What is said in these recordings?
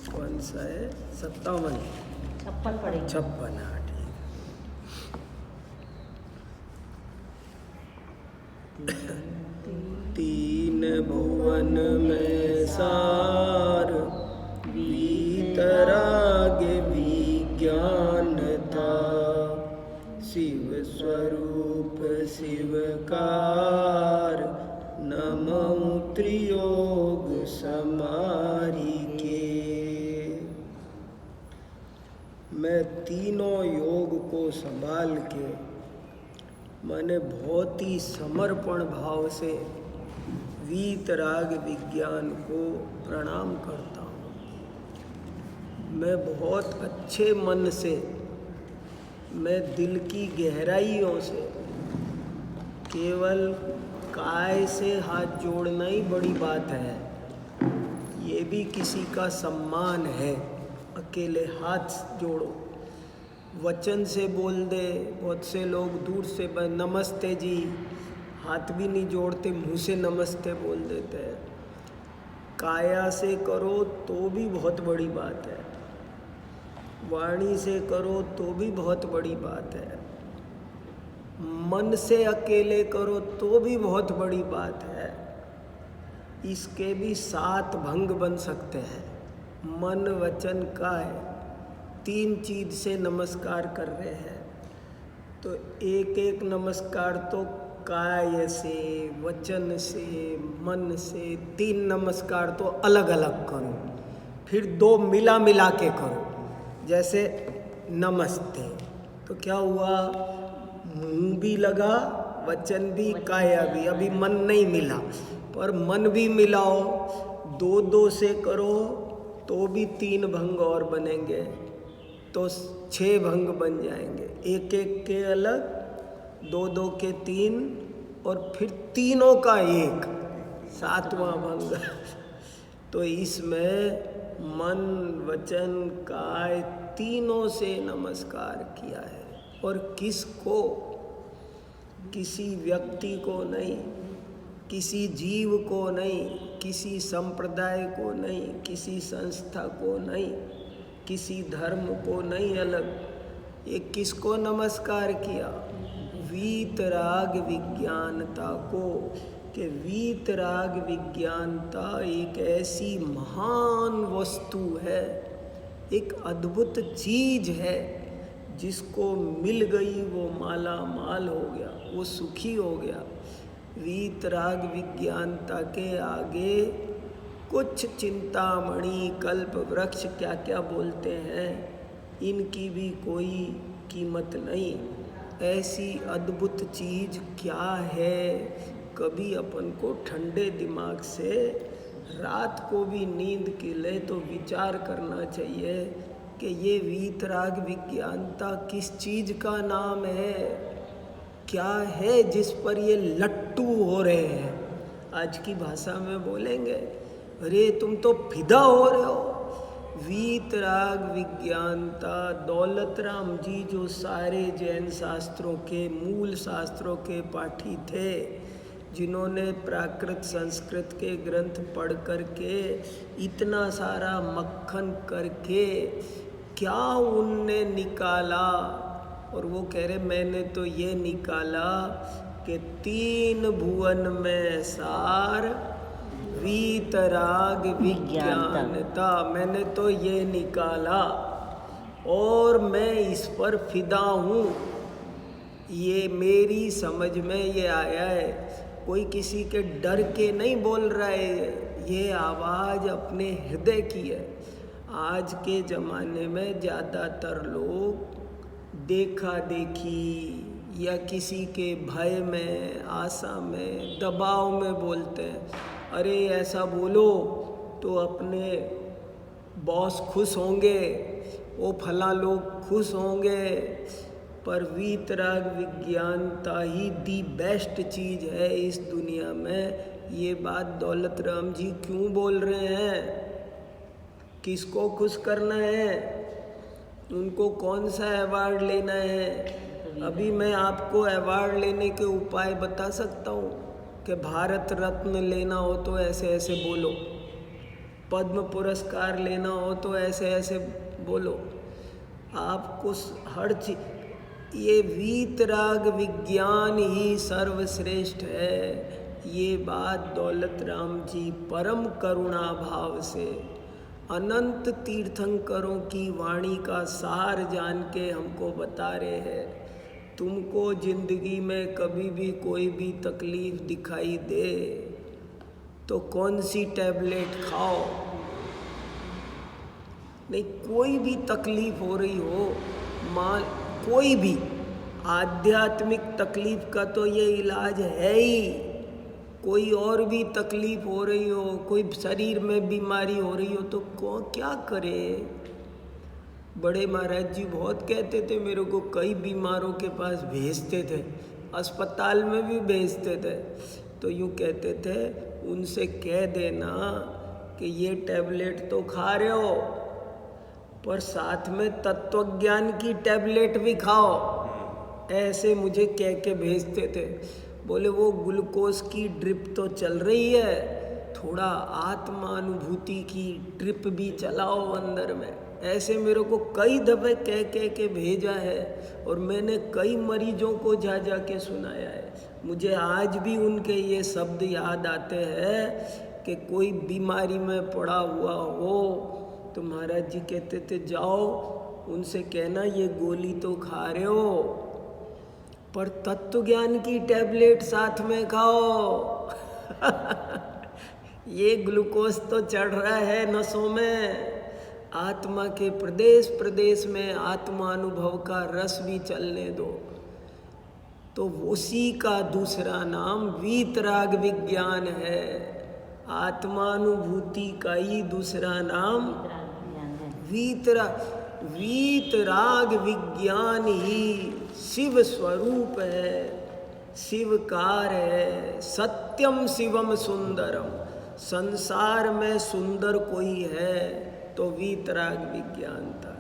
कौन सा है? 57 56 पड़ेगी। 56। हाँ ठीक। तीन भुवन में सार, वीतराग विज्ञान था। शिव स्वरूप शिवकार, नमः त्रियोग समारी के। मैं तीनों योग को संभाल के मैंने बहुत ही समर्पण भाव से वीतराग विज्ञान को प्रणाम करता हूँ। मैं बहुत अच्छे मन से, मैं दिल की गहराइयों से, केवल काय से हाथ जोड़ना ही बड़ी बात है, ये भी किसी का सम्मान है। अकेले हाथ जोड़ो, वचन से बोल दे। बहुत से लोग दूर से नमस्ते जी, हाथ भी नहीं जोड़ते, मुंह से नमस्ते बोल देते हैं। काया से करो तो भी बहुत बड़ी बात है, वाणी से करो तो भी बहुत बड़ी बात है, मन से अकेले करो तो भी बहुत बड़ी बात है। इसके भी 7 भंग बन सकते हैं। मन वचन काय, 3 चीज से नमस्कार कर रहे हैं, तो एक एक नमस्कार तो काय से, वचन से, मन से, 3 नमस्कार तो अलग अलग करो, फिर 2 मिला मिला के करो। जैसे नमस्ते, तो क्या हुआ? मुंह भी लगा, वचन भी, काया भी। अभी मन नहीं मिला, पर मन भी मिलाओ। 2-2 से करो तो भी 3 भंग और बनेंगे, तो 6 भंग बन जाएंगे। 1-1 के अलग, 2-2 के 3, और फिर तीनों का 1, 7वां भंग। तो इसमें मन वचन काय तीनों से नमस्कार किया है। और किसको? किसी व्यक्ति को नहीं, किसी जीव को नहीं, किसी संप्रदाय को नहीं, किसी संस्था को नहीं, किसी धर्म को नहीं अलग। ये किसको नमस्कार किया? वीतराग विज्ञानता को। कि वीतराग विज्ञानता एक ऐसी महान वस्तु है, एक अद्भुत चीज है, जिसको मिल गई वो माला माल हो गया, वो सुखी हो गया। वीतराग विज्ञानता के आगे कुछ चिंतामणि, कल्प वृक्ष, क्या क्या बोलते हैं, इनकी भी कोई कीमत नहीं। ऐसी अद्भुत चीज क्या है? कभी अपन को ठंडे दिमाग से रात को भी नींद के लिए तो विचार करना चाहिए कि ये वीतराग विज्ञानता किस चीज का नाम है, क्या है जिस पर ये लट्टू हो रहे हैं। आज की भाषा में बोलेंगे, अरे तुम तो फिदा हो रहे हो। वीतराग विज्ञानता, दौलत राम जी जो सारे जैन शास्त्रों के, मूल शास्त्रों के पाठी थे, जिन्होंने प्राकृत संस्कृत के ग्रंथ पढ़ करके इतना सारा मक्खन करके क्या उनने निकाला। और वो कह रहे मैंने तो ये निकाला कि 3 भुवन में सार, वीतराग विज्ञानता। मैंने तो ये निकाला और मैं इस पर फिदा हूँ। ये मेरी समझ में ये आया है, कोई किसी के डर के नहीं बोल रहा है, ये आवाज़ अपने हृदय की है। आज के ज़माने में ज़्यादातर लोग देखा देखी या किसी के भय में, आशा में, दबाव में बोलते हैं। अरे ऐसा बोलो तो अपने बॉस खुश होंगे, वो फला लोग खुश होंगे। पर वीतराग विज्ञानता ही दी बेस्ट चीज़ है इस दुनिया में। ये बात दौलत राम जी क्यों बोल रहे हैं? किसको खुश करना है? उनको कौन सा अवार्ड लेना है? अभी मैं आपको अवार्ड लेने के उपाय बता सकता हूँ कि भारत रत्न लेना हो तो ऐसे ऐसे बोलो। पद्म पुरस्कार लेना हो तो ऐसे ऐसे बोलो। आपको हर चीज, ये वीतराग विज्ञान ही सर्वश्रेष्ठ है। ये बात दौलत राम जी परम करुणा भाव से अनंत तीर्थंकरों की वाणी का सार जान के हमको बता रहे हैं। तुमको जिंदगी में कभी भी कोई भी तकलीफ दिखाई दे तो कौन सी टैबलेट खाओ, नहीं कोई भी तकलीफ हो रही हो, मान कोई भी आध्यात्मिक तकलीफ का तो ये इलाज है ही। कोई और भी तकलीफ हो रही हो, कोई शरीर में बीमारी हो रही हो तो क्या करे। बड़े महाराज जी बहुत कहते थे मेरे को, कई बीमारों के पास भेजते थे, अस्पताल में भी भेजते थे। तो यूँ कहते थे उनसे कह देना कि ये टैबलेट तो खा रहे हो पर साथ में तत्वज्ञान की टैबलेट भी खाओ। ऐसे मुझे कह के भेजते थे। बोले वो ग्लूकोज की ड्रिप तो चल रही है, थोड़ा आत्मानुभूति की ड्रिप भी चलाओ अंदर में। ऐसे मेरे को कई दफ़े कह के भेजा है और मैंने कई मरीजों को जा के सुनाया है। मुझे आज भी उनके ये शब्द याद आते हैं कि कोई बीमारी में पड़ा हुआ हो तो महाराज जी कहते थे जाओ उनसे कहना ये गोली तो खा रहे हो पर तत्व ज्ञान की टैबलेट साथ में खाओ। ये ग्लूकोज तो चढ़ रहा है नसों में, आत्मा के प्रदेश प्रदेश में आत्मानुभव का रस भी चलने दो। तो उसी का दूसरा नाम वीतराग विज्ञान है। आत्मानुभूति का ही दूसरा नाम वीतराग विज्ञान ही शिव स्वरूप है, शिवकार है। सत्यम शिवम सुंदरम, संसार में सुंदर कोई है तो वीतराग विज्ञान था।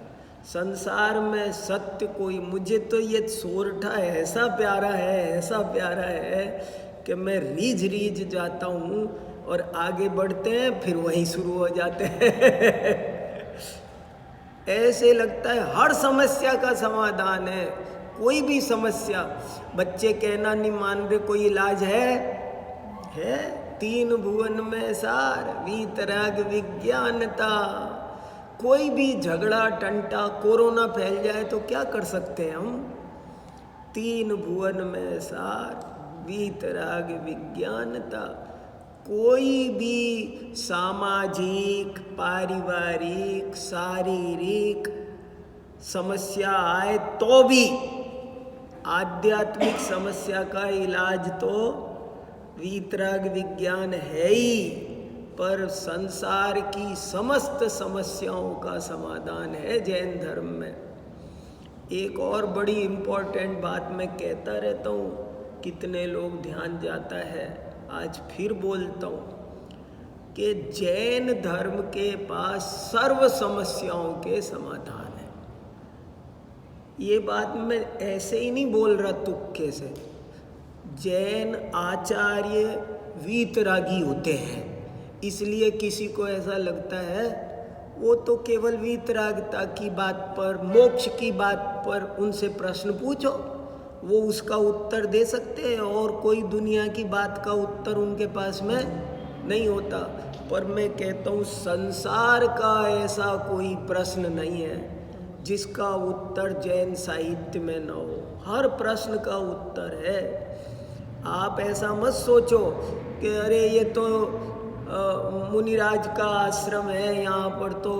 संसार में सत्य कोई, मुझे तो ये सोरठा ऐसा प्यारा है, ऐसा प्यारा है कि मैं रीझ जाता हूँ और आगे बढ़ते हैं फिर वहीं शुरू हो जाते हैं। ऐसे लगता है हर समस्या का समाधान है। कोई भी समस्या, बच्चे कहना नहीं मान रहे, कोई इलाज है। तीन भुवन में सार वीतराग विज्ञानता। कोई भी झगड़ा टंटा, कोरोना फैल जाए तो क्या कर सकते हैं हम? तीन भुवन में सार वीतराग विज्ञानता। कोई भी सामाजिक, पारिवारिक, शारीरिक समस्या आए तो भी आध्यात्मिक समस्या का इलाज तो वीतराग विज्ञान है ही, पर संसार की समस्त समस्याओं का समाधान है जैन धर्म में। एक और बड़ी इम्पोर्टेंट बात मैं कहता रहता हूँ, कितने लोग ध्यान जाता है, आज फिर बोलता हूँ कि जैन धर्म के पास सर्व समस्याओं के समाधान है। ये बात मैं ऐसे ही नहीं बोल रहा तुक्के से। जैन आचार्य वीतरागी होते हैं, इसलिए किसी को ऐसा लगता है वो तो केवल वीतरागता की बात पर, मोक्ष की बात पर उनसे प्रश्न पूछो, वो उसका उत्तर दे सकते हैं और कोई दुनिया की बात का उत्तर उनके पास में नहीं होता। पर मैं कहता हूँ संसार का ऐसा कोई प्रश्न नहीं है जिसका उत्तर जैन साहित्य में न हो। हर प्रश्न का उत्तर है। आप ऐसा मत सोचो कि अरे ये तो मुनिराज का आश्रम है, यहाँ पर तो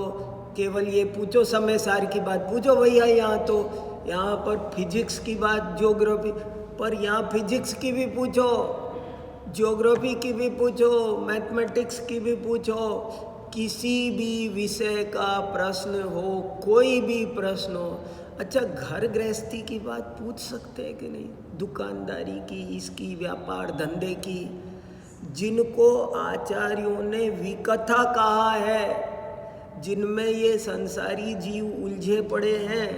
केवल ये पूछो समय सार की बात पूछो भैया, यहाँ पर फिजिक्स की बात, ज्योग्राफी, पर यहाँ फिजिक्स की भी पूछो, ज्योग्राफी की भी पूछो, मैथमेटिक्स की भी पूछो। किसी भी विषय का प्रश्न हो, कोई भी प्रश्न हो। अच्छा, घर गृहस्थी की बात पूछ सकते हैं कि नहीं? दुकानदारी की, इसकी, व्यापार धंधे की, जिनको आचार्यों ने विकथा कहा है, जिनमें ये संसारी जीव उलझे पड़े हैं,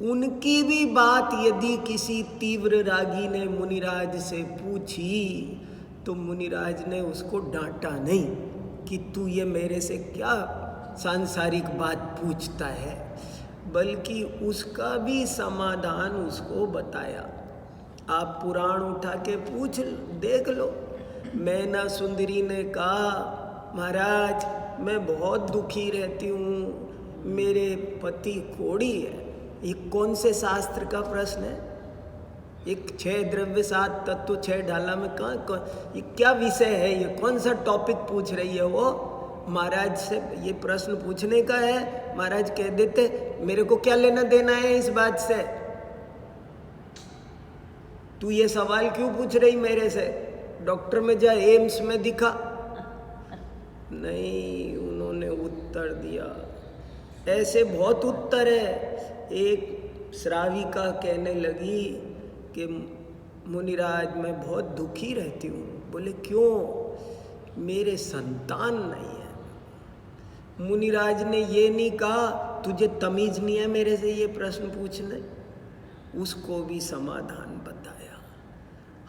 उनकी भी बात यदि किसी तीव्र रागी ने मुनिराज से पूछी तो मुनिराज ने उसको डांटा नहीं। कि तू ये मेरे से क्या सांसारिक बात पूछता है, बल्कि उसका भी समाधान उसको बताया। आप पुराण उठा के पूछ देख लो। मैना सुंदरी ने कहा, महाराज मैं बहुत दुखी रहती हूँ, मेरे पति कोढ़ी है। ये कौन से शास्त्र का प्रश्न है? एक 6 द्रव्य 7 तत्व 6 ढाला में कहाँ, ये क्या विषय है? ये कौन सा टॉपिक पूछ रही है वो? महाराज से ये प्रश्न पूछने का है। महाराज कह देते मेरे को क्या लेना देना है इस बात से, तू ये सवाल क्यों पूछ रही मेरे से? डॉक्टर में जा, एम्स में दिखा। नहीं, उन्होंने उत्तर दिया। ऐसे बहुत उत्तर है। एक श्राविका कहने लगी कि मुनिराज मैं बहुत दुखी रहती हूँ। बोले क्यों? मेरे संतान नहीं है। मुनिराज ने ये नहीं कहा तुझे तमीज नहीं है मेरे से ये प्रश्न पूछने, उसको भी समाधान बताया।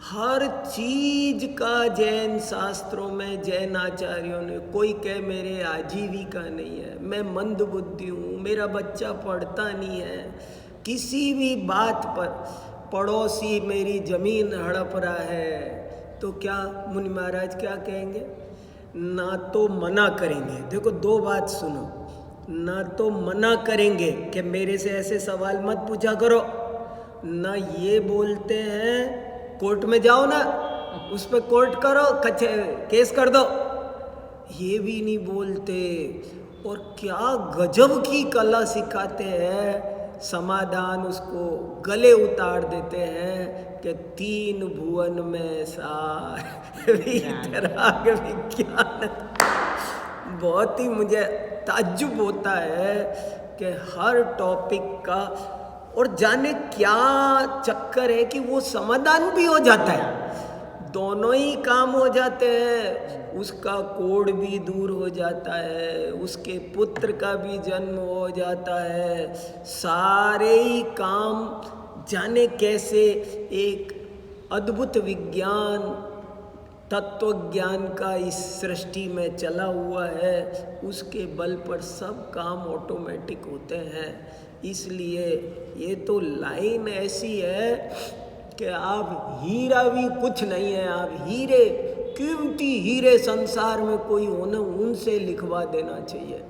हर चीज का जैन शास्त्रों में, जैन आचार्यों ने, कोई कहे मेरे आजीविका नहीं है, मैं मंद बुद्धि हूँ, मेरा बच्चा पढ़ता नहीं है, किसी भी बात पर पड़ोसी मेरी जमीन हड़प रहा है, तो क्या मुनि महाराज क्या कहेंगे? ना तो मना करेंगे, देखो 2 बात सुनो, ना तो मना करेंगे कि मेरे से ऐसे सवाल मत पूछा करो, ना ये बोलते हैं कोर्ट में जाओ ना, उस पर कोर्ट करो, केस कर दो, ये भी नहीं बोलते। और क्या गजब की कला सिखाते हैं, समाधान उसको गले उतार देते हैं कि 3 भुवन में सार वीतराग विज्ञान। बहुत ही मुझे ताज्जुब होता है कि हर टॉपिक का, और जाने क्या चक्कर है कि वो समाधान भी हो जाता है, दोनों ही काम हो जाते हैं। उसका कोढ़ भी दूर हो जाता है, उसके पुत्र का भी जन्म हो जाता है, सारे ही काम जाने कैसे एक अद्भुत विज्ञान, तत्व ज्ञान का इस सृष्टि में चला हुआ है, उसके बल पर सब काम ऑटोमेटिक होते हैं। इसलिए ये तो लाइन ऐसी है कि आप हीरा भी कुछ नहीं है, आप हीरे, कीमती हीरे संसार में कोई होना, उनसे लिखवा देना चाहिए।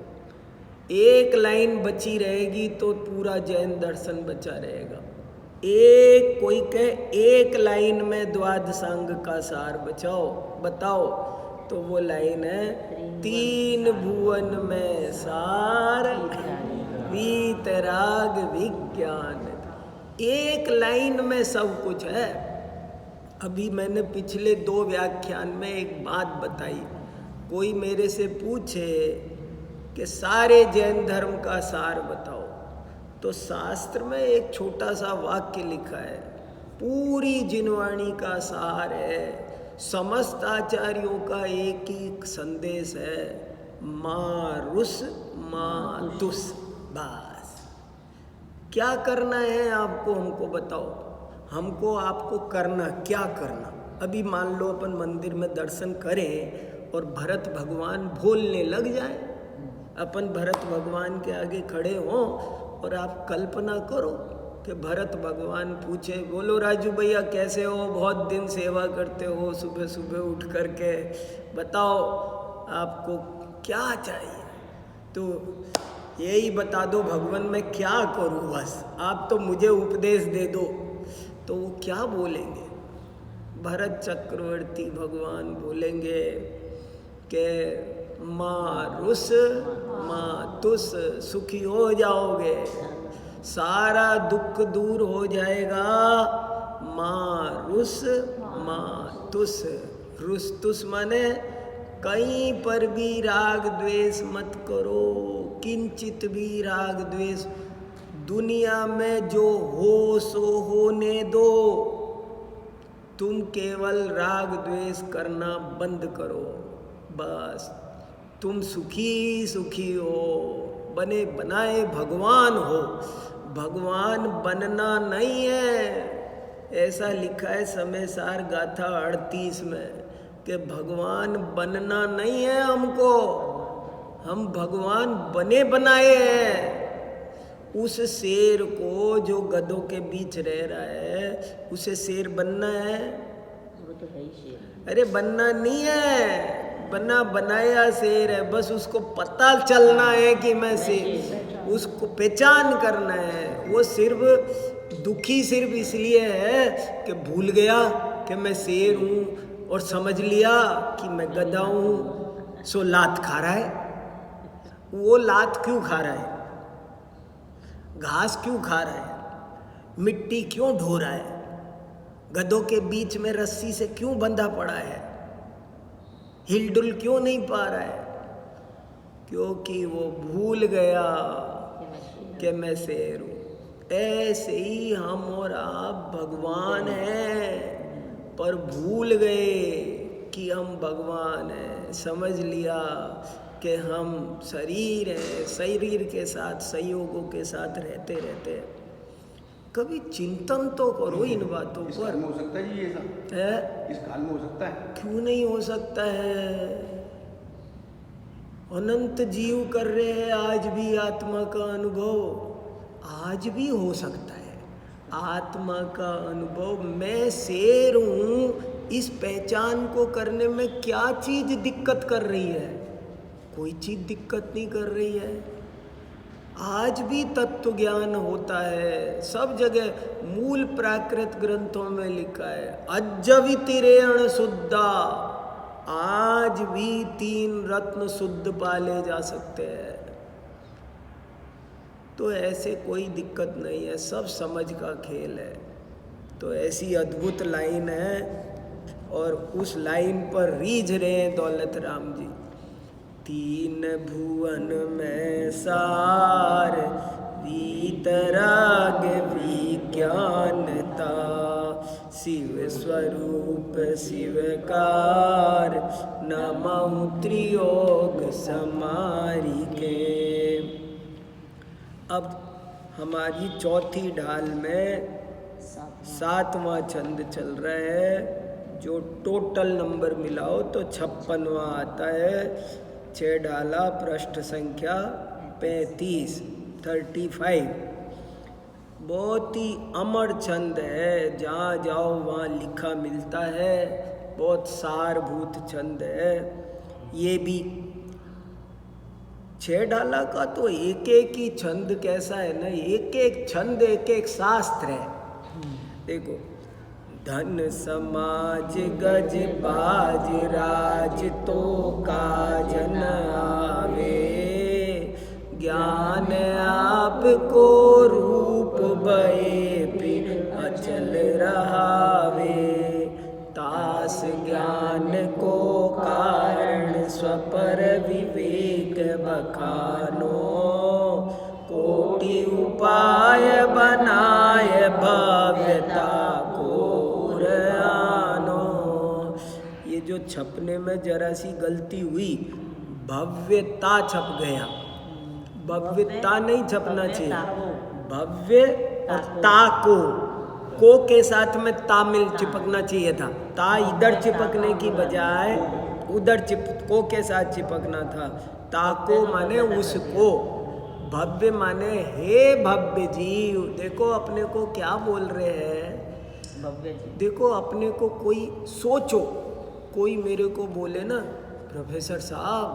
एक लाइन बची रहेगी तो पूरा जैन दर्शन बचा रहेगा। एक कोई कहे एक लाइन में द्वादशांग का सार बताओ, तो वो लाइन है 3 भुवन में सार वीतराग विज्ञान। एक लाइन में सब कुछ है। अभी मैंने पिछले 2 व्याख्यान में एक बात बताई, कोई मेरे से पूछे कि सारे जैन धर्म का सार बताओ, तो शास्त्र में एक छोटा सा वाक्य लिखा है, पूरी जिनवाणी का सार है, समस्त आचार्यों का एक ही संदेश है, माँ रुस माँ तुस। बस क्या करना है आपको, हमको बताओ, हमको आपको करना क्या करना। अभी मान लो अपन मंदिर में दर्शन करें और भरत भगवान बोलने लग जाए, अपन भरत भगवान के आगे खड़े हों और आप कल्पना करो कि भरत भगवान पूछे, बोलो राजू भैया कैसे हो, बहुत दिन सेवा करते हो, सुबह सुबह उठ करके बताओ आपको क्या चाहिए, तो यही बता दो भगवान मैं क्या करूं, बस आप तो मुझे उपदेश दे दो। तो वो क्या बोलेंगे? भरत चक्रवर्ती भगवान बोलेंगे कि माँ रुस माँ तुस, सुखी हो जाओगे, सारा दुख दूर हो जाएगा, माँ रुस माँ तुस। रुस तुस माने कहीं पर भी राग द्वेष मत करो, किंचित भी राग द्वेष, दुनिया में जो हो सो होने दो, तुम केवल राग द्वेष करना बंद करो, बस तुम सुखी सुखी हो, बने बनाए भगवान हो, भगवान बनना नहीं है। ऐसा लिखा है समय सार गाथा 38 में कि भगवान बनना नहीं है हमको, हम भगवान बने बनाए हैं। उस शेर को जो गधों के बीच रह रहा है, उसे शेर बनना है? वो तो है ही शेर। अरे बनना नहीं है, बना बनाया शेर है। बस उसको पता चलना है कि मैं शेर, उसको पहचान करना है। वो सिर्फ दुखी सिर्फ इसलिए है कि भूल गया कि मैं शेर हूँ और समझ लिया कि मैं गधा हूँ, सो लात खा रहा है। वो लात क्यों खा रहा है? घास क्यों खा रहा है? मिट्टी क्यों ढो रहा है? गधों के बीच में रस्सी से क्यों बंधा पड़ा है? हिलडुल क्यों नहीं पा रहा है? क्योंकि वो भूल गया कि मैं शेर हूँ। ऐसे ही हम और आप भगवान हैं, पर भूल गए कि हम भगवान हैं। समझ लिया कि हम शरीर हैं, शरीर के साथ संयोगों के साथ रहते रहते हैं। कभी चिंतन तो करो इन बातों पर। इस काल में हो सकता है जी ये सब? है? इस काल में हो सकता है? क्यों नहीं हो सकता है? अनंत जीव कर रहे हैं आज भी आत्मा का अनुभव, आज भी हो सकता है आत्मा का अनुभव। मैं शेर हूँ, इस पहचान को करने में क्या चीज दिक्कत कर रही है? कोई चीज दिक्कत नहीं कर रही है। आज भी तत्व ज्ञान होता है सब जगह। मूल प्राकृत ग्रंथों में लिखा है अज्जवितिरेण शुद्धा, आज भी 3 रत्न शुद्ध पाले जा सकते हैं। तो ऐसे कोई दिक्कत नहीं है, सब समझ का खेल है। तो ऐसी अद्भुत लाइन है और उस लाइन पर रीझ रहे हैं दौलत राम जी। 3 भुवन में सार, वीतराग विज्ञानता, शिव स्वरूप शिवकार, नमः त्रियोग समारी के। अब हमारी चौथी ढाल में 7वां छंद चल रहा है, जो टोटल नंबर मिलाओ तो 56वां आता है। 6 ढाला पृष्ठ संख्या 35। बहुत ही अमर छंद है, जहाँ जाओ वहाँ लिखा मिलता है। बहुत सारभूत छंद है ये भी। 6 ढाला का तो एक एक ही छंद कैसा है ना, एक एक छंद एक एक शास्त्र है। देखो, धन समाज गज बाज राज तो काजन आवे, ज्ञान आपको रूप भये फिर अचल रहावे, तास ज्ञान को कारण स्वपर विवेक बखानो, कोटि उपाय बनाए भव्यता को आनो। ये जो छपने में जरा सी गलती हुई, भव्यता छप गया। भव्यता नहीं छपना चाहिए, भव्य और ता को के साथ में तामिल चिपकना चाहिए था। ता इधर चिपकने की बजाय उधर को के साथ चिपकना था। ताको माने उसको, भव्य माने हे भव्य जी। देखो अपने को क्या बोल रहे हैं, भव्य जी। देखो अपने को कोई सोचो, कोई मेरे को बोले ना प्रोफेसर साहब,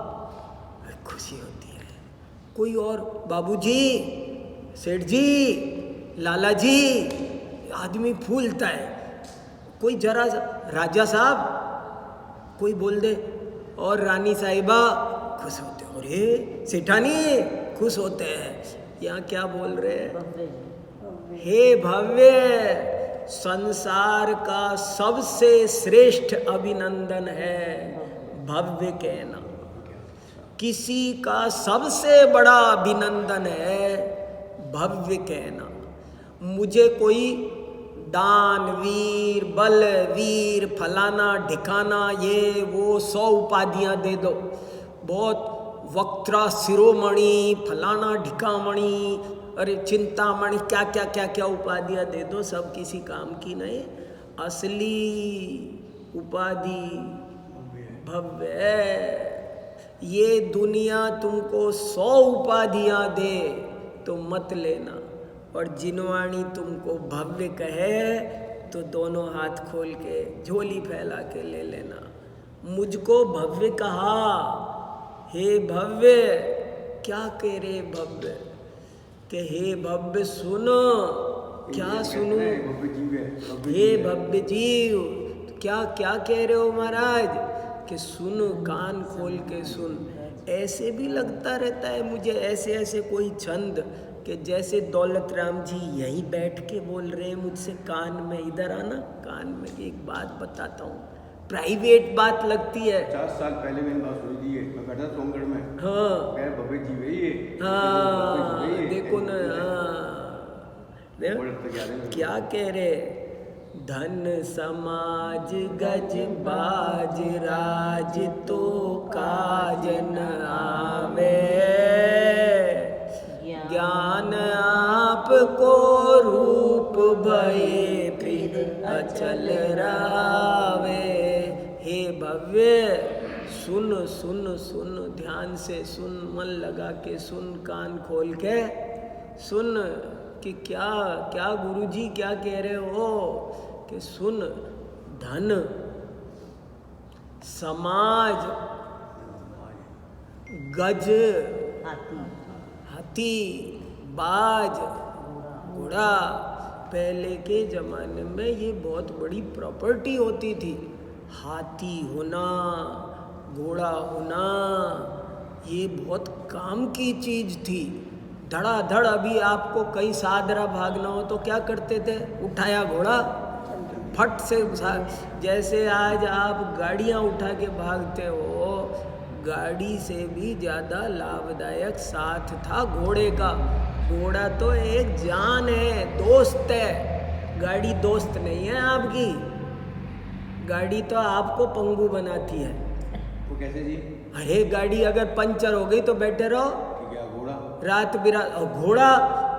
खुशी होती है। कोई और बाबूजी, सेठ जी, लाला जी, आदमी फूलता है। कोई जरा राजा साहब कोई बोल दे और रानी साहिबा खुश होते हो, अरे सेठानी खुश होते हैं। यहाँ क्या बोल रहे हैं, भव्य जी। हे भव्य, संसार का सबसे श्रेष्ठ अभिनंदन है भव्य कहना। किसी का सबसे बड़ा अभिनंदन है भव्य कहना। मुझे कोई दानवीर, बलवीर, फलाना ढिकाना, ये वो 100 उपाधियाँ दे दो, बहुत वक्त्रा शिरोमणि, फलाना ढिकामणि, अरे चिंतामणि, क्या क्या क्या क्या उपाधियाँ दे दो, सब किसी काम की नहीं। असली उपाधि भव्य। ये दुनिया तुमको 100 उपाधियां दे तो मत लेना, और जिनवाणी तुमको भव्य कहे तो दोनों हाथ खोल के झोली फैला के ले लेना। मुझको भव्य कहा, हे भव्य, क्या कह रे भव्य, कि हे भव्य सुनो। क्या सुनूं? हे भव्य जीव, क्या क्या कह रहे हो महाराज? कि सुन, कान खोल के सुन। ऐसे भी लगता रहता है मुझे, ऐसे ऐसे कोई छंद कि जैसे दौलत राम जी यहीं बैठ के बोल रहे हैं मुझसे कान में। इधर आना, कान में एक बात बताता हूँ, प्राइवेट बात लगती है। 50 साल पहले मैंने बात सुनी थी, मैं बैठा सोनगढ़ में। हाँ कह भव्य जी वही है। हाँ, देखो ना, हाँ क्या कह रहे, धन समाज गज बाज राज तो काज न आवे, ज्ञान आपको रूप भये फिर अचल रावे। हे भव्य सुन सुन सुन, ध्यान से सुन, मन लगा के सुन, कान खोल के सुन कि क्या क्या गुरुजी क्या कह रहे हो। कि सुन, धन समाज गज हाथी बाज घोड़ा, पहले के जमाने में ये बहुत बड़ी प्रॉपर्टी होती थी। हाथी होना, घोड़ा होना, ये बहुत काम की चीज थी। धड़ाधड़ अभी आपको कहीं सादरा भागना हो तो क्या करते थे? उठाया घोड़ा, फट से जैसे आज आप गाड़ियां उठा के भागते हो, गाड़ी से भी ज़्यादा लाभदायक साथ था घोड़े का। घोड़ा तो एक जान है, दोस्त है। गाड़ी दोस्त नहीं है आपकी, गाड़ी तो आपको पंगु बनाती है। वो कैसे जी? अरे गाड़ी अगर पंचर हो गई तो बैठे रहो, क्या घोड़ा रात बिरात।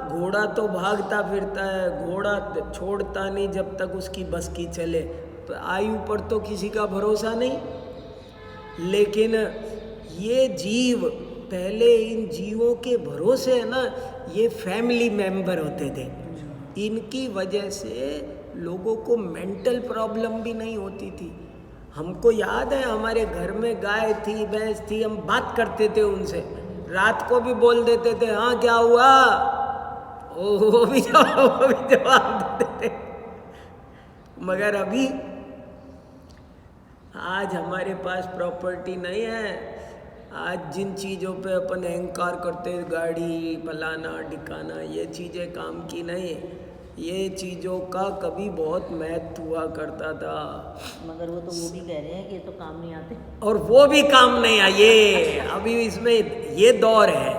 घोड़ा तो भागता फिरता है, घोड़ा छोड़ता नहीं जब तक उसकी बस की चले। तो आयु पर तो किसी का भरोसा नहीं। लेकिन ये जीव, पहले इन जीवों के भरोसे है ना, ये फैमिली मेंबर होते थे। इनकी वजह से लोगों को मेंटल प्रॉब्लम भी नहीं होती थी। हमको याद है हमारे घर में गाय थी, भैंस थी, हम बात करते थे उनसे, रात को भी बोल देते थे, हाँ क्या हुआ, वो भी जवाब देते थे। मगर अभी आज हमारे पास प्रॉपर्टी नहीं है। आज जिन चीज़ों पे अपन अहंकार करते, गाड़ी फलाना ढिकाना, ये चीज़ें काम की नहीं। ये चीज़ों का कभी बहुत महत्व हुआ करता था। मगर वो भी कह रहे हैं कि ये तो काम नहीं आते, और वो भी काम नहीं आए। अभी इसमें ये दौर है,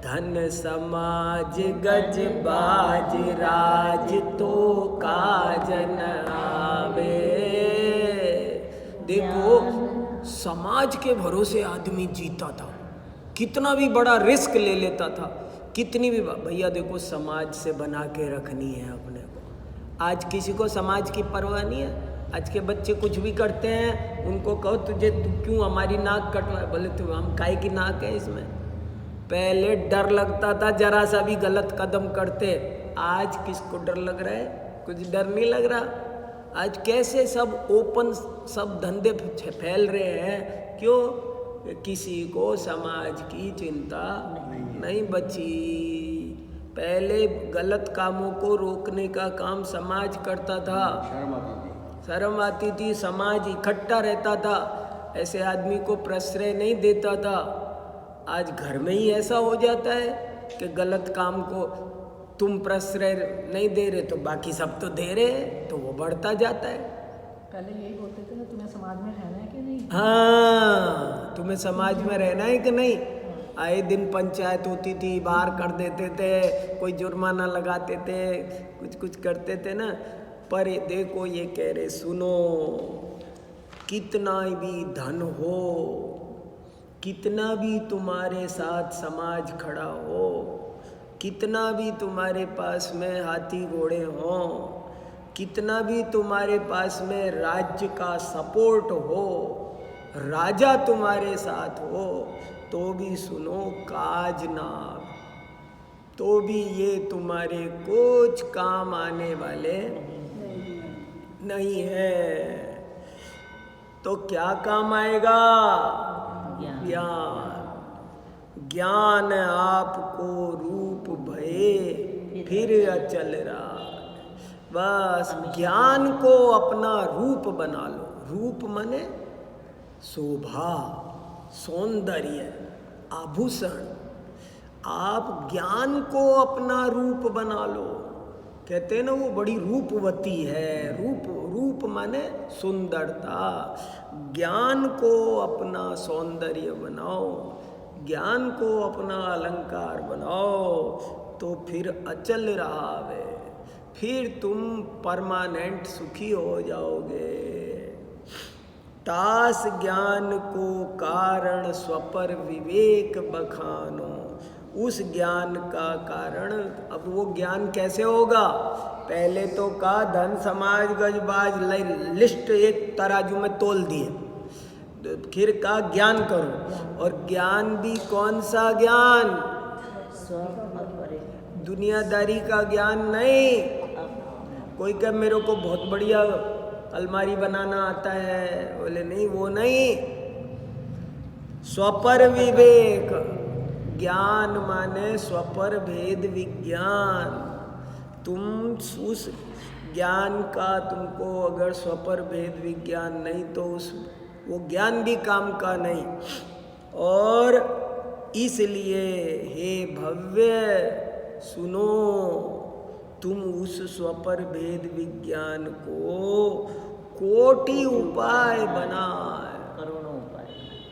धन समाज गज बाज राज तो काज न आवे। देखो, समाज के भरोसे आदमी जीता था, कितना भी बड़ा रिस्क ले लेता था, कितनी भी। भैया देखो, समाज से बना के रखनी है अपने को। आज किसी को समाज की परवाह नहीं है। आज के बच्चे कुछ भी करते हैं, उनको कहो तू क्यों हमारी नाक कटवा, बोले तू हम काहे की नाक है इसमें। पहले डर लगता था जरा सा भी गलत कदम करते, आज किसको डर लग रहा है? कुछ डर नहीं लग रहा। आज कैसे सब ओपन, सब धंधे फैल रहे हैं। क्यों? किसी को समाज की चिंता नहीं बची। पहले गलत कामों को रोकने का काम समाज करता था, शर्म आती थी, समाज इकट्ठा रहता था, ऐसे आदमी को प्रश्रय नहीं देता था। आज घर में ही ऐसा हो जाता है कि गलत काम को तुम प्रश्रय नहीं दे रहे तो बाकी सब तो दे रहे हैं, तो वो बढ़ता जाता है। पहले यही बोलते थे ना, तुम्हें समाज में रहना है कि नहीं। हाँ, तुम्हें समाज में रहना है कि नहीं। आए दिन पंचायत होती थी, बाहर कर देते थे, कोई जुर्माना लगाते थे, कुछ करते थे ना। पर देखो, ये कह रहे, सुनो, कितना भी धन हो, कितना भी तुम्हारे साथ समाज खड़ा हो, कितना भी तुम्हारे पास में हाथी घोड़े हों, कितना भी तुम्हारे पास में राज्य का सपोर्ट हो, राजा तुम्हारे साथ हो तो भी सुनो काज नाग, तो भी ये तुम्हारे कुछ काम आने वाले नहीं है। तो क्या काम आएगा? ज्ञान। ज्ञान आपको रूप भये फिर अचल रहा। बस ज्ञान को अपना रूप बना लो। रूप माने शोभा, सौंदर्य, आभूषण। आप ज्ञान को अपना रूप बना लो। कहते हैं ना वो बड़ी रूपवती है। रूप माने सुंदरता। ज्ञान को अपना सौंदर्य बनाओ, ज्ञान को अपना अलंकार बनाओ, तो फिर अचल रहावे, फिर तुम परमानेंट सुखी हो जाओगे। तास ज्ञान को कारण स्वपर विवेक बखानो। उस ज्ञान का कारण, अब वो ज्ञान कैसे होगा? पहले तो का धन समाज गजबाज लिस्ट एक तराजू में तोल दिए, फिर का ज्ञान करो। और ज्ञान भी कौन सा ज्ञान? दुनियादारी का ज्ञान नहीं। कोई कहे मेरे को बहुत बढ़िया अलमारी बनाना आता है, बोले नहीं वो नहीं। स्वपर विवेक ज्ञान माने स्वपर भेद विज्ञान। तुम उस ज्ञान का, तुमको अगर स्वपर भेद विज्ञान नहीं तो वो ज्ञान भी काम का नहीं। और इसलिए हे भव्य सुनो, तुम उस स्वपर भेद विज्ञान को कोटि उपाय बनाए,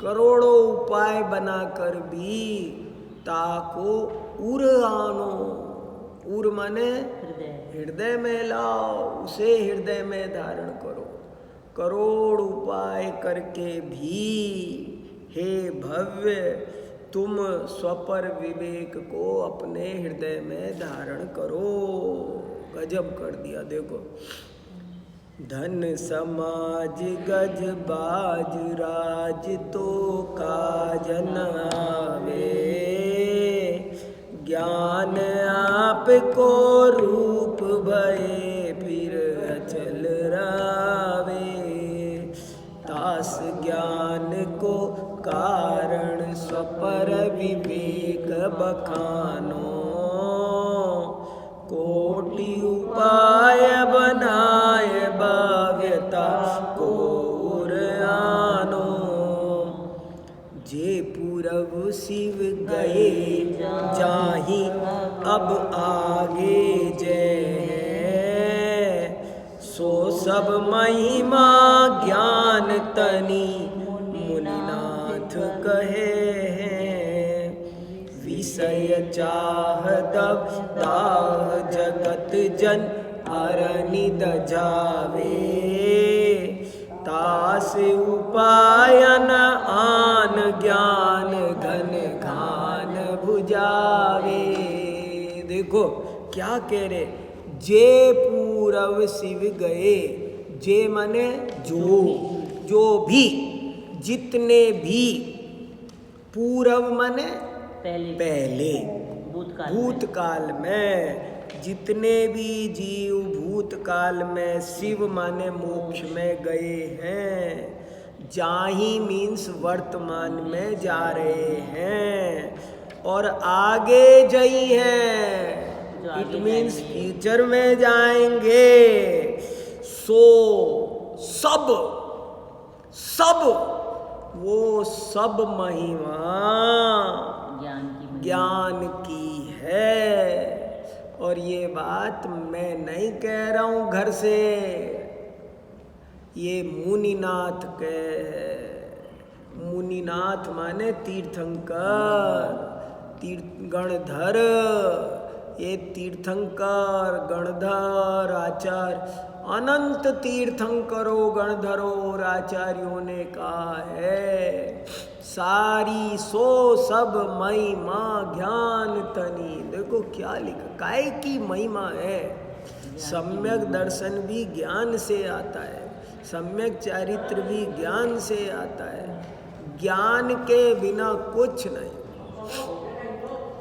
करोड़ों उपाय बनाकर भी ताको उर आनो। उर माने हृदय में लाओ, उसे हृदय में धारण करो। करोड़ उपाय करके भी हे भव्य तुम स्वपर विवेक को अपने हृदय में धारण करो। गजब कर दिया देखो। धन समाज गज बाज राज तो काज न आवे। ज्ञान आपको रूप भये फिर अचल रावे। तास ज्ञान को कारण स्वपर विवेक बखानो। कोटि उपाय बनाए भाव्यता को उर आनो। जे पूरब शिव गए जाहि अब आगे जय। सो सब महिमा ज्ञान तनी मुनिनाथ कहे हैं। विषय चाह दब दाह जगत जन अरनिद जावे। तास उपायन आन ज्ञान घन घान बुझावे। देखो क्या कह रहे, जे पूरव शिव गए। जे माने जो भी, जितने भी। पूरव माने पहले भूतकाल में जितने भी जीव भूतकाल में शिव माने मोक्ष में गए हैं। जाहि मीन्स वर्तमान में जा रहे हैं और आगे जई हैं, इट मीन्स फ्यूचर में जाएंगे। सो सब वो सब महिमा ज्ञान की है। और ये बात मैं नहीं कह रहा हूँ घर से, ये मुनिनाथ मुनिनाथ माने तीर्थंकर, गणधर। ये तीर्थंकर गणधर आचार्य, अनंत तीर्थंकरों गणधरों और आचार्यों ने कहा है सारी सो सब महिमा ज्ञान तनी। देखो क्या लिखा, काय की महिमा है। सम्यक दर्शन भी ज्ञान से आता है। सम्यक चारित्र भी ज्ञान से आता है। ज्ञान के बिना कुछ नहीं।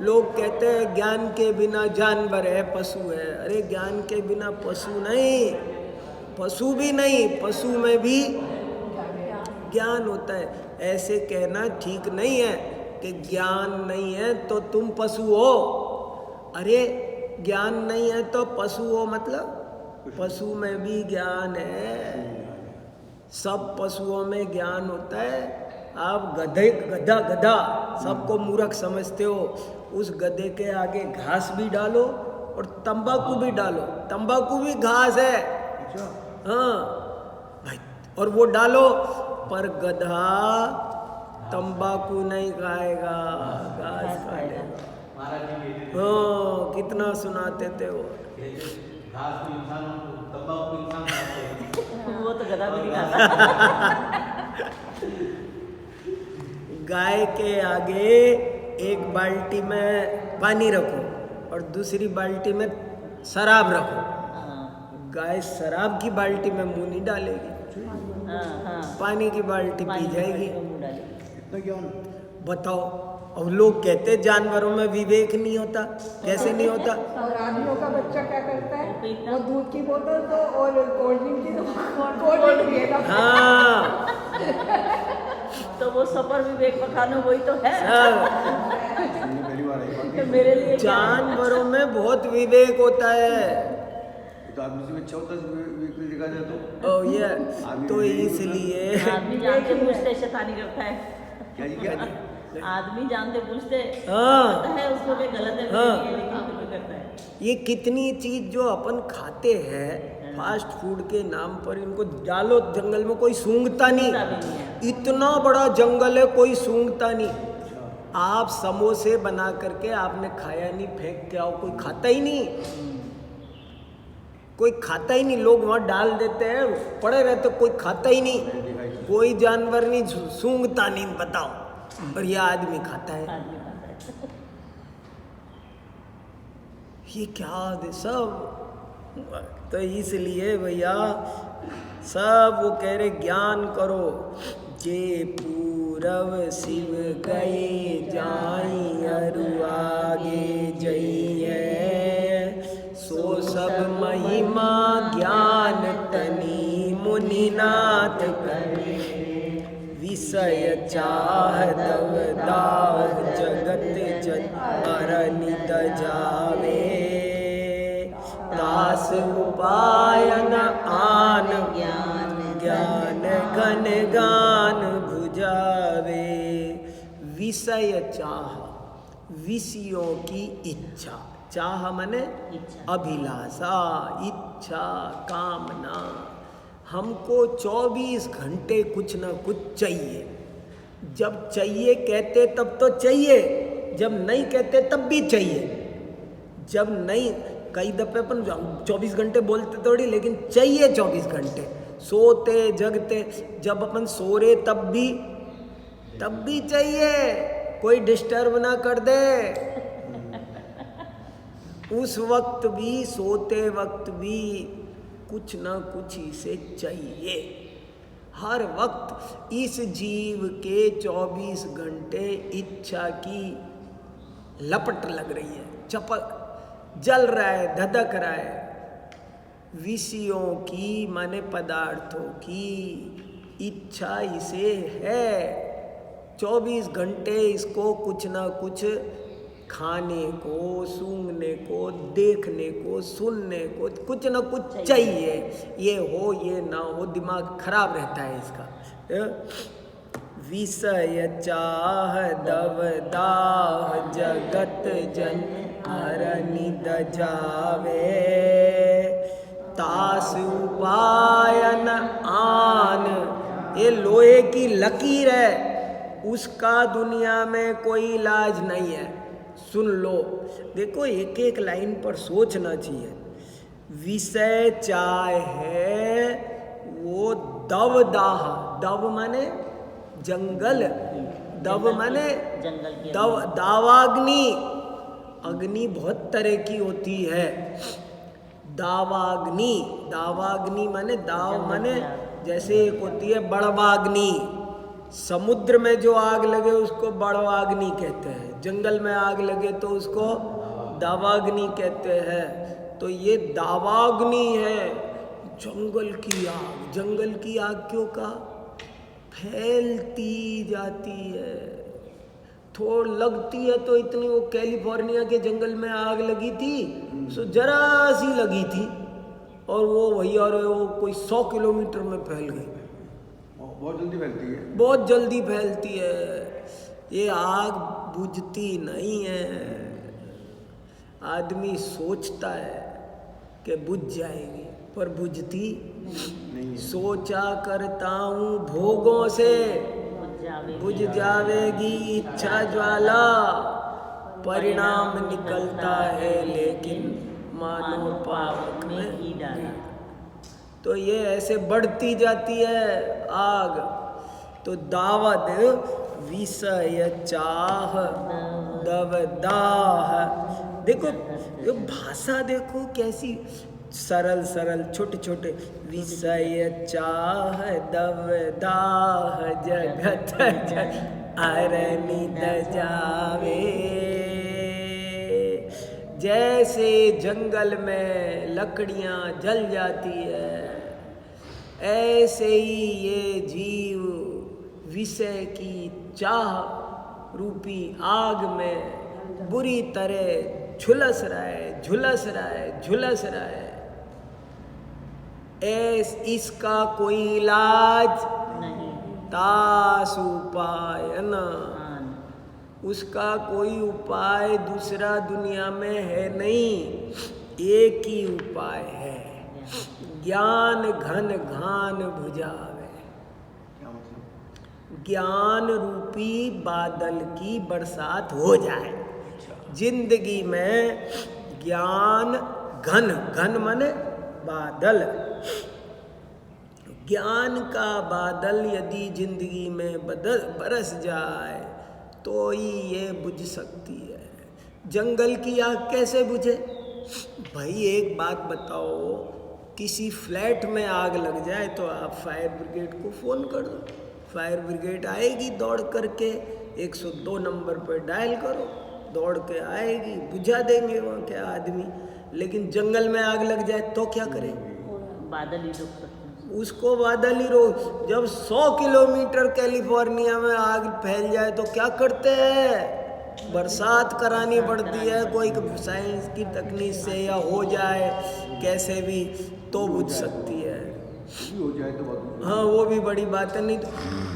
लोग कहते हैं ज्ञान के बिना जानवर है, पशु है। अरे ज्ञान के बिना पशु नहीं, पशु भी नहीं, पशु में भी ज्ञान होता है। ऐसे कहना ठीक नहीं है कि ज्ञान नहीं है तो तुम पशु हो। अरे ज्ञान नहीं है तो पशु हो, मतलब पशु में भी ज्ञान है। सब पशुओं में ज्ञान होता है। आप गधा सबको मूर्ख समझते हो। उस गधे के आगे घास भी डालो और तंबाकू भी डालो, तंबाकू भी घास है। हाँ भाई, और वो डालो, पर गधा तंबाकू नहीं खाएगा, घास खाएगा। हाँ, कितना सुनाते थे वो। वो तो गधा भी नहीं खाता। गाय के आगे एक बाल्टी में पानी रखो और दूसरी बाल्टी में शराब रखो। गाय शराब की बाल्टी में मुंह नहीं डालेगी, पानी की बाल्टी पी जाएगी। इतना ज्ञान बताओ। और लोग कहते जानवरों में विवेक नहीं होता। कैसे नहीं होता? और आदमियों का बच्चा क्या करता है, वो दूध की बोतल तो और कोल्ड ड्रिंक की तो कोल्ड ड्रिंक पिएगा। हाँ, तो वो सफर विवेक पखानो वही तो है। पहली बार आई। मेरे लिए जानवरों में बहुत विवेक होता है। तो आदमी से अच्छा होता है देखा जाए तो। ओ ये तो इसलिए आदमी जानते पूछते शैतानी करता है। क्या जी क्या? आदमी जानते पूछते हाँ। पता है उसको भी गलत है, हाँ। लेकिन फिर भी करता है। ये कितनी चीज जो अपन खाते हैं फास्ट फूड के नाम पर, इनको डालो जंगल में, कोई सूंघता नहीं। इतना बड़ा जंगल है, कोई सूंघता नहीं। आप समोसे बना करके आपने खाया नहीं, फेंक के आओ, कोई खाता ही नहीं, कोई खाता ही नहीं। लोग वहाँ डाल देते हैं, पड़े रहते, कोई खाता ही नहीं। कोई जानवर नहीं सूंघता नहीं, बताओ, और ये आदमी खाता है। ये क्या दे सब। तो इसलिए भैया सब वो कह रहे ज्ञान करो। जे पूरव शिव गए जाई अरु आगे जइए, सो सब महिमा ज्ञान तनी मुनिनाथ करे, विषय चाह दव दाह जगत जन अरनित जावे, दास उपायन आन ज्ञान घन गान भुजावे। विषय चाह, विषयों की इच्छा। चाह माने अभिलाषा, इच्छा, कामना। हमको 24 घंटे कुछ ना कुछ चाहिए। जब चाहिए कहते तब तो चाहिए, जब नहीं कहते तब भी चाहिए। जब नहीं, कई दफे अपन 24 घंटे बोलते थोड़ी, लेकिन चाहिए 24 घंटे। सोते जगते, जब अपन सो रहे तब भी चाहिए, कोई डिस्टर्ब ना कर दे। उस वक्त भी, सोते वक्त भी कुछ ना कुछ इसे चाहिए। हर वक्त इस जीव के 24 घंटे इच्छा की लपट लग रही है, चपक जल रहा है, धधक रहा है। विषयों की माने पदार्थों की इच्छा इसे है। 24 घंटे इसको कुछ ना कुछ खाने को, सूंघने को, देखने को, सुनने को कुछ ना कुछ चाहिए। ये हो ये ना हो, दिमाग खराब रहता है इसका। विषय चाह दव दाह जगत जन अरनिद जावे, तास उपायन आन। ये लोहे की लकीर है, उसका दुनिया में कोई इलाज नहीं है। सुन लो, देखो एक एक लाइन पर सोचना चाहिए। विषय चाह है वो दव दाह, दव माने जंगल, दव माने दव, दावाग्नि। अग्नि बहुत तरह की होती है। दावाग्नि, दावाग्नि माने दाव माने जैसे एक होती है बड़वाग्नि, समुद्र में जो आग लगे उसको बड़वाग्नि कहते हैं, जंगल में आग लगे तो उसको दावाग्नि कहते हैं। तो ये दावाग्नि है, जंगल की आग। जंगल की आग क्यों कहा? फैलती जाती है, थोड़ लगती है तो इतनी, वो कैलिफोर्निया के जंगल में आग लगी थी सो जरा सी लगी थी और वो भैया वो कोई 100 किलोमीटर में फैल गई। बहुत जल्दी फैलती है, बहुत जल्दी फैलती है। ये आग बुझती नहीं है। आदमी सोचता है कि बुझ जाएगी पर बुझती नहीं है। सोचा करता हूँ भोगों से बुझ जावेगी इच्छा ज्वाला, परिणाम निकलता है लेकिन मानो पावक में ही डाला। तो ये ऐसे बढ़ती जाती है आग। तो दावद विषय चाह दवदाह। देखो ये भाषा देखो कैसी सरल सरल, छोटे छोटे। विषय चाह दवदाह जगत अरनित जावे। जैसे जंगल में लकड़ियां जल जाती है, ऐसे ही ये जीव विषय की चाह रूपी आग में बुरी तरह झुलस रहा है, झुलस रहा है, झुलस रहा है। इसका कोई इलाज नहीं, तास उपाय न, उसका कोई उपाय दूसरा दुनिया में है नहीं। एक ही उपाय है, ज्ञान घन घान बुझावे। क्या मतलब? ज्ञान रूपी बादल की बरसात हो जाए जिंदगी में। ज्ञान घन, घन माने बादल, ज्ञान का बादल यदि जिंदगी में बरस जाए तो ही ये बुझ सकती है। जंगल की आग कैसे बुझे? भाई एक बात बताओ, किसी फ्लैट में आग लग जाए तो आप फायर ब्रिगेड को फ़ोन कर दो, फायर ब्रिगेड आएगी दौड़ करके। 102 नंबर पर डायल करो, दौड़ के आएगी, बुझा देंगे वहाँ के आदमी। लेकिन जंगल में आग लग जाए तो क्या करें? बादल ही रोक सकते हैं उसको, बादल ही रोक। जब 100 किलोमीटर कैलिफोर्निया में आग फैल जाए तो क्या करते हैं? बरसात करानी पड़ती है, कोई साइंस की तकनीक से या हो जाए कैसे भी तो बुझ सकती है। हो जाए तो बहुत। हाँ वो भी बड़ी बात है। नहीं तो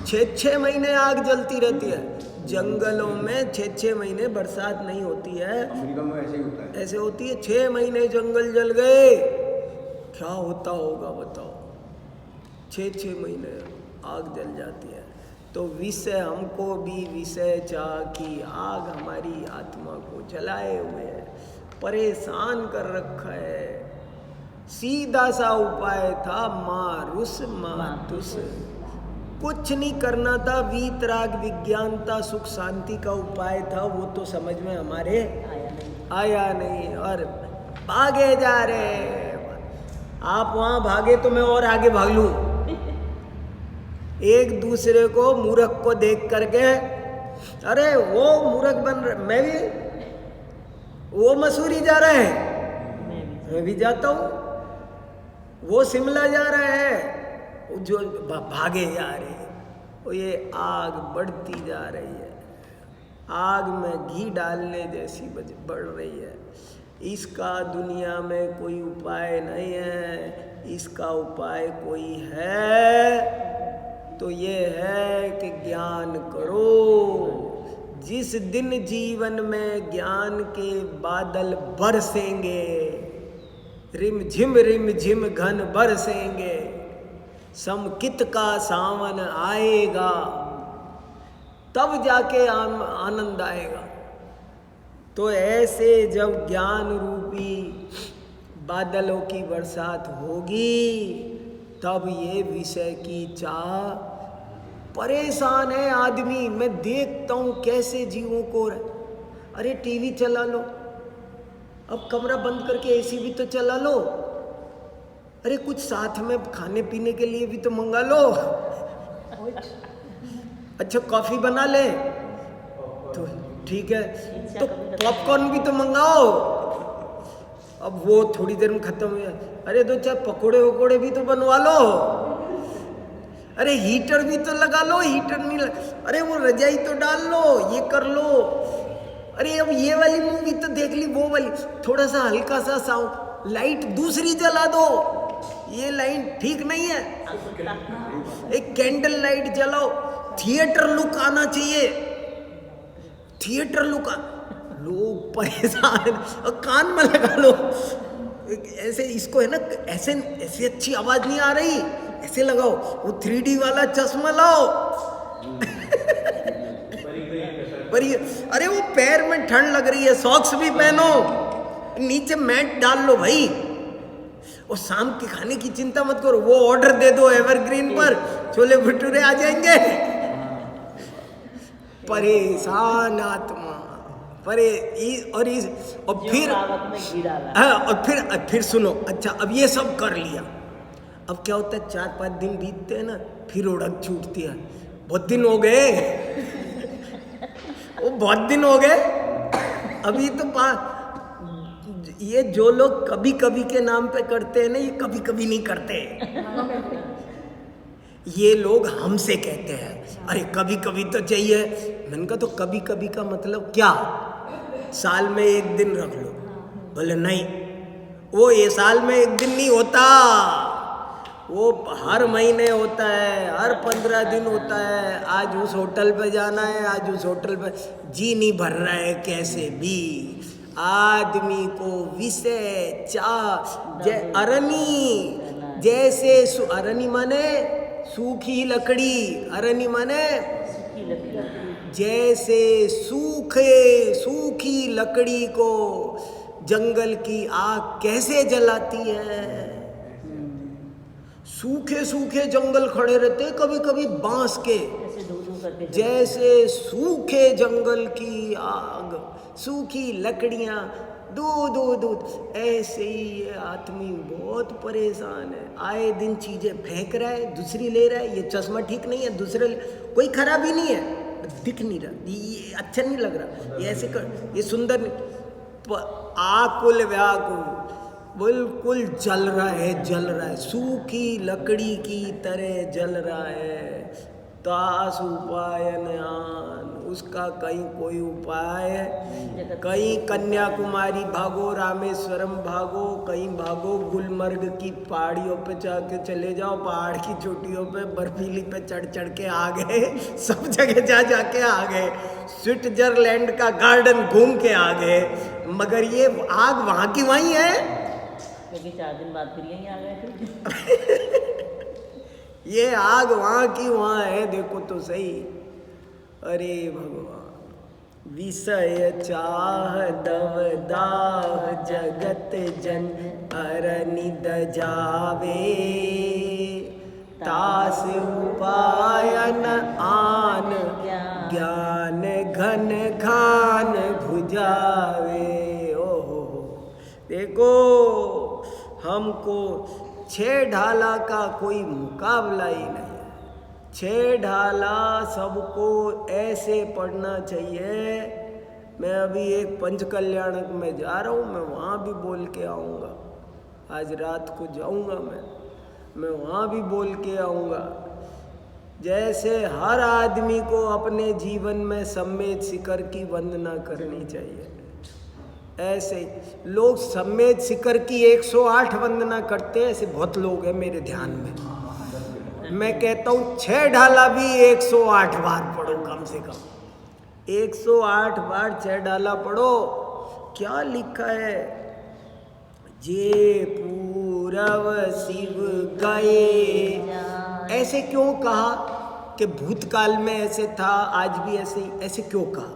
6-6 महीने आग जलती रहती है जंगलों में। 6-6 महीने बरसात नहीं होती है। अमेरिका में ऐसे ही होता है, ऐसे होती है। 6 महीने जंगल जल गए, क्या होता होगा बताओ? 6-6 महीने आग जल जाती है। तो विषय, हमको भी विषय चाह की आग हमारी आत्मा को जलाए हुए है, परेशान कर रखा है। सीधा सा उपाय था मारुस मातुस, कुछ नहीं करना था। वीतराग विज्ञानता सुख शांति का उपाय था, वो तो समझ में हमारे आया नहीं और भागे जा रहे। आप वहां भागे तो मैं और आगे भाग लूं। एक दूसरे को मूर्ख को देख करके, अरे वो मूर्ख बन रहा, मैं भी, वो मसूरी जा रहे हैं मैं भी जाता हूँ, वो शिमला जा रहे हैं, जो भागे जा रहे हैं। और ये आग बढ़ती जा रही है, आग में घी डालने जैसी बढ़ रही है। इसका दुनिया में कोई उपाय नहीं है। इसका उपाय कोई है तो ये है कि ज्ञान करो। जिस दिन जीवन में ज्ञान के बादल बरसेंगे, रिम झिम घन बरसेंगे, समकित का सावन आएगा, तब जाके आनंद आएगा। तो ऐसे जब ज्ञान रूपी बादलों की बरसात होगी, तब ये विषय की चाह। परेशान है आदमी, मैं देखता हूँ कैसे जीवों को। अरे टीवी चला लो, अब कमरा बंद करके एसी भी तो चला लो। अरे कुछ साथ में खाने पीने के लिए भी तो मंगा लो। अच्छा कॉफी बना ले तो ठीक है, तो पॉपकॉर्न भी तो मंगाओ। अब वो थोड़ी देर में खत्म हो जाए, अरे दो चार पकोड़े वकोड़े भी तो बनवा लो। अरे हीटर भी तो लगा लो, हीटर नहीं अरे वो रजाई तो डाल लो, ये कर लो। अरे अब ये वाली मूवी तो देख ली, वो वाली थोड़ा सा हल्का सा साउंड, लाइट दूसरी जला दो, ये लाइट ठीक नहीं है, एक कैंडल लाइट जलाओ। थिएटर लुक आना चाहिए, थिएटर लुक। लोग परेशान, और कान में लगा लो ऐसे, इसको है ना ऐसे ऐसे अच्छी आवाज नहीं आ रही, ऐसे लगाओ, वो 3D वाला चश्मा लाओ। पर ये अरे वो पैर में ठंड लग रही है, सॉक्स भी पहनो, नीचे मैट डाल लो भाई। और शाम के खाने की चिंता मत करो, वो ऑर्डर दे दो एवरग्रीन पर, छोले भटूरे आ जाएंगे। परेशान आत्मा और फिर सुनो, अच्छा अब ये सब कर लिया, अब क्या होता है 4-5 दिन बीतते हैं ना, फिर उड़क छूटती है, बहुत दिन हो गए। वो बहुत दिन हो गए, अभी तो ये जो लोग कभी कभी के नाम पे करते हैं ना, ये कभी कभी नहीं करते। ये लोग हमसे कहते हैं अरे कभी कभी तो चाहिए। मैंने कहा तो कभी कभी का मतलब क्या, साल में 1 दिन रख लो। बोले नहीं, वो ये साल में 1 दिन नहीं होता, वो हर महीने होता है, हर 15 दिन होता है। आज उस होटल पे जाना है, आज उस होटल पे, जी नहीं भर रहा है कैसे भी। आदमी को विषय अरनी जैसे अरनी माने सूखी लकड़ी, अरनी माने जैसे सूखी लकड़ी को जंगल की आग कैसे जलाती है। सूखे जंगल खड़े रहते कभी कभी बांस के, जैसे सूखे जंगल की आग, सूखी लकड़ियां, दूध ऐसे ही ये आदमी बहुत परेशान है। आए दिन चीजें फेंक रहा है, दूसरी ले रहा है। ये चश्मा ठीक नहीं है, दूसरे कोई खराबी नहीं है, दिख नहीं रहा, ये अच्छा नहीं लग रहा, ये ऐसे कर, ये सुंदर नहीं। आकुल व्याकुल, बिल्कुल जल रहा है, सूखी लकड़ी की तरह जल रहा है। तास उपाय नयान, उसका कहीं कोई उपाय है। कहीं कन्याकुमारी भागो, रामेश्वरम भागो, कहीं भागो गुलमर्ग की पहाड़ियों पे जाके चले जाओ, पहाड़ की चोटियों पे बर्फीली पे चढ़ के आ गए, सब जगह जाके आ गए, स्विट्जरलैंड का गार्डन घूम के आ गए, मगर ये आग वहाँ की वहीं है, क्योंकि 4 दिन बाद फिर यहीं आ गए। ये आग वहाँ की वहाँ है, देखो तो सही। अरे भगवान, विषय चाह दव दाह जगत जन अरनिद जावे, तास उपायन आन ज्ञान घन खान भुजावे। ओहो देखो, हमको 6 ढाला का कोई मुकाबला ही नहीं है। 6 ढाला सबको ऐसे पढ़ना चाहिए। मैं अभी एक पंचकल्याणक में जा रहा हूँ, मैं वहाँ भी बोल के आऊँगा। आज रात को जाऊँगा मैं वहाँ भी बोल के आऊँगा। जैसे हर आदमी को अपने जीवन में सम्मेद शिखर की वंदना करनी चाहिए, ऐसे लोग सम्मेद शिखर की 108 वंदना करते हैं। ऐसे बहुत लोग हैं मेरे ध्यान में। मैं कहता हूँ 6 ढाला भी 108 बार पढ़ो, कम से कम 108 बार 6 ढाला पढ़ो। क्या लिखा है, जे पूरव शिव गए। ऐसे क्यों कहा कि भूतकाल में ऐसे था, आज भी ऐसे क्यों कहा,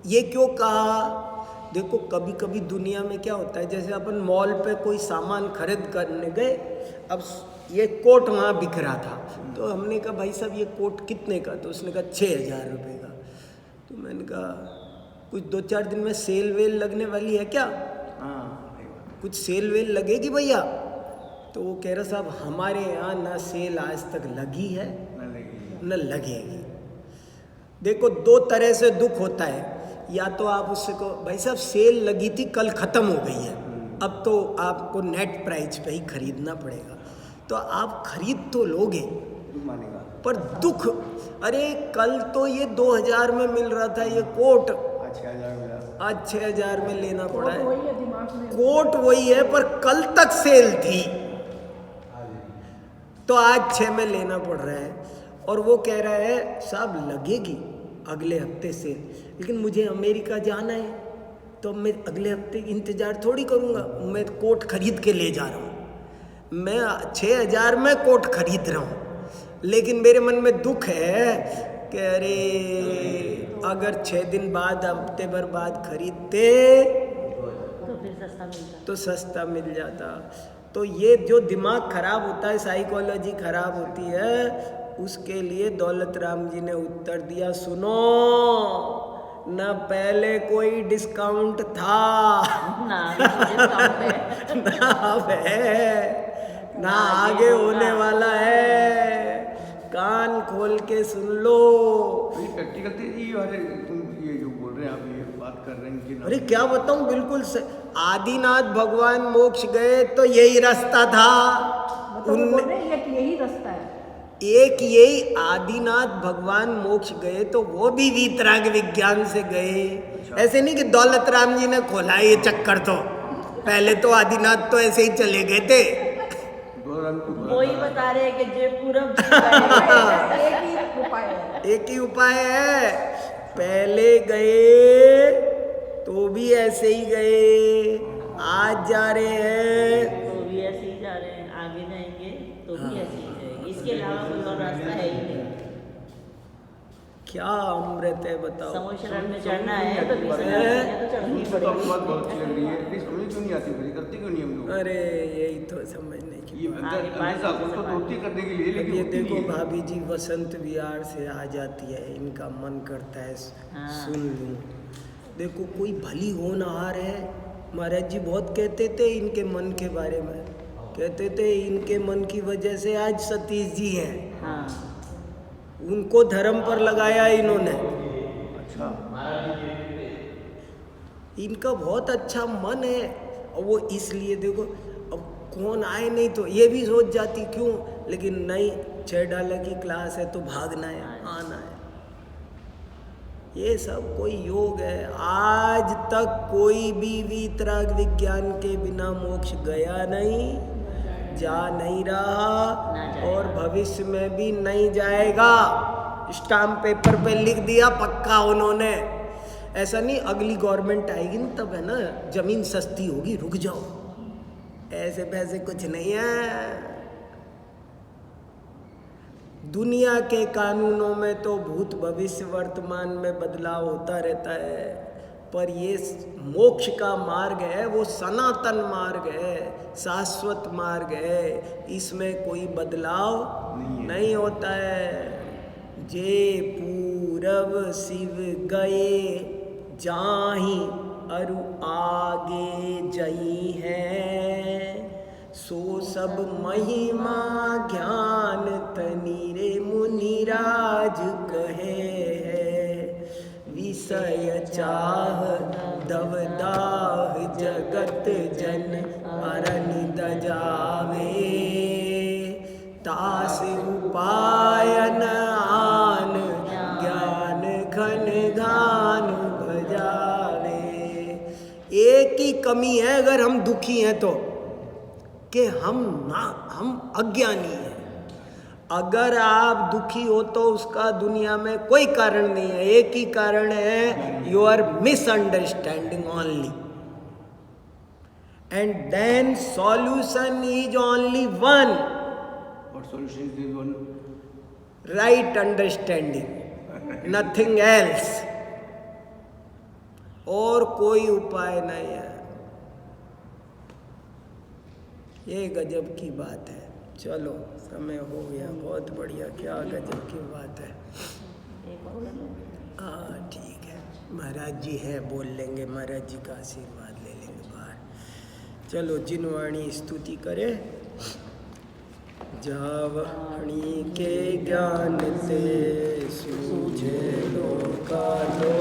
ये क्यों कहा। देखो कभी कभी दुनिया में क्या होता है, जैसे अपन मॉल पे कोई सामान खरीद करने गए, अब ये कोट वहाँ बिक रहा था, तो हमने कहा भाई साहब ये कोट कितने का, तो उसने कहा 6000 रुपये का। तो मैंने कहा कुछ 2-4 दिन में सेल वेल लगने वाली है क्या, कुछ सेल वेल लगेगी भैया। तो वो कह रहा साहब हमारे यहाँ ना सेल आज तक लगी है न लगेगी। देखो दो तरह से दुख होता है, या तो आप उससे को भाई साहब सेल लगी थी कल ख़त्म हो गई है, अब तो आपको नेट प्राइस पे ही खरीदना पड़ेगा, तो आप खरीद तो लोगे मानेगा पर दुख, अरे कल तो ये 2000 में मिल रहा था ये कोट, आज 6000 में लेना पड़ा है। वही है दिमाग में। कोट वही है पर कल तक सेल थी तो आज 6 में लेना पड़ रहा है। और वो कह रहा है साहब लगेगी अगले हफ्ते से, लेकिन मुझे अमेरिका जाना है तो मैं अगले हफ्ते इंतजार थोड़ी करूँगा, मैं कोट खरीद के ले जा रहा हूँ, मैं 6000 में कोट खरीद रहा हूँ, लेकिन मेरे मन में दुख है कि अरे अगर 6 दिन बाद हफ्ते भर बाद खरीदते तो फिर सस्ता मिलता। तो सस्ता मिल जाता। तो ये जो दिमाग खराब होता है, साइकोलॉजी खराब होती है, उसके लिए दौलत राम जी ने उत्तर दिया, सुनो न पहले कोई डिस्काउंट था ना डिस्काउंट है ना अब है ना आगे होने वाला है, कान खोल के सुन लो। प्रैक्टिकल थे ये वाले, तुम ये जो बोल रहे हैं आप, ये बात कर रहे हैं कि अरे क्या बताऊं, बिल्कुल आदिनाथ भगवान मोक्ष गए तो यही रास्ता था, मतलब बोल रहे हैं कि यही रास्ता है। एक यही आदिनाथ भगवान मोक्ष गए तो वो भी वीतराग विज्ञान से गए। ऐसे नहीं कि दौलत राम जी ने खोला ये चक्कर, तो पहले तो आदिनाथ तो ऐसे ही चले गए थे। वही बता रहे हैं कि जयपुरम एक ही उपाय है। एक ही उपाय है, पहले गए तो भी ऐसे ही गए, आज जा रहे हैं तो भी ऐसे ही जा रहे हैं, आगे जाएंगे तो भी ऐसे ही जाएंगे, इसके अलावा कोई और रास्ता है ही नहीं। क्या अमृत है बताओ। समूह शरण में चढ़ना है तो तो चढ़नी तो आपकी पड़ेगी। बात बहुत अच्छी लग रही है, लेकिन समझ क्यों नहीं आती, फिर करते क्यों नहीं हम लोग? अरे यही तो समझने की ये तो दोस्ती करने के लिए, लेकिन ये होती देखो नहीं है। भाभी जी वसंत विहार से आ जाती है, इनका मन करता है सुन लूं। देखो कोई भली होनहार है, महाराज जी बहुत कहते थे इनके मन के बारे में, कहते थे इनके मन की वजह से आज सतीश जी हैं, हाँ उनको धर्म पर लगाया इन्होंने। अच्छा, इनका बहुत अच्छा मन है, और वो इसलिए देखो अब कौन आए नहीं तो ये भी सोच जाती क्यों, लेकिन नहीं 6 डाला की क्लास है तो भागना है, आना है, ये सब कोई योग है। आज तक कोई भी वीतराग विज्ञान के बिना मोक्ष गया नहीं, जा नहीं रहा और भविष्य में भी नहीं जाएगा। स्टाम्प पेपर पे लिख दिया पक्का उन्होंने। ऐसा नहीं अगली गवर्नमेंट आएगी ना तब है ना जमीन सस्ती होगी, रुक जाओ, ऐसे पैसे कुछ नहीं है। दुनिया के कानूनों में तो भूत भविष्य वर्तमान में बदलाव होता रहता है, पर ये मोक्ष का मार्ग है वो सनातन मार्ग है, शाश्वत मार्ग है, इसमें कोई बदलाव नहीं होता है। जे पूरब शिव गए जाहि अरु आगे जई है, सो सब महिमा ज्ञान तनीरे मुनिराज कहे है, विषय चाह दवदाह जगत जन अरनि दजावे, तास उपायन आन ज्ञान घन घान भजावे। एक ही कमी है अगर हम दुखी हैं तो, कि हम अज्ञानी हैं। अगर आप दुखी हो तो उसका दुनिया में कोई कारण नहीं है, एक ही कारण है, you are misunderstanding only, and then solution is only one, What solution is this one? Right understanding, nothing else, और कोई उपाय नहीं है। ये गजब की बात है। चलो समय हो गया, बहुत बढ़िया, क्या गजब की बात है। हाँ ठीक है, महाराज जी है बोल लेंगे, महाराज जी का आशीर्वाद ले लेंगे बाहर। चलो जिनवाणी स्तुति करे। जावणी के ज्ञान ते सूझे लोकालो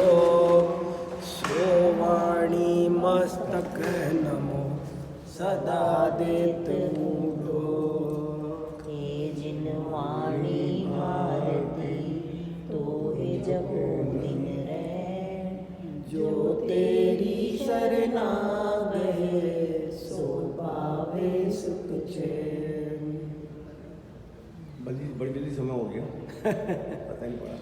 सोवाणी मस्तक नमो सदा देत मूढ़ो हे जिन वाणी भारती तो हे जगो दिन रे जो तेरी शरणा गए सो पावे सुख चैन। बड़ी जल्दी समय हो गया पता नहीं पड़ा।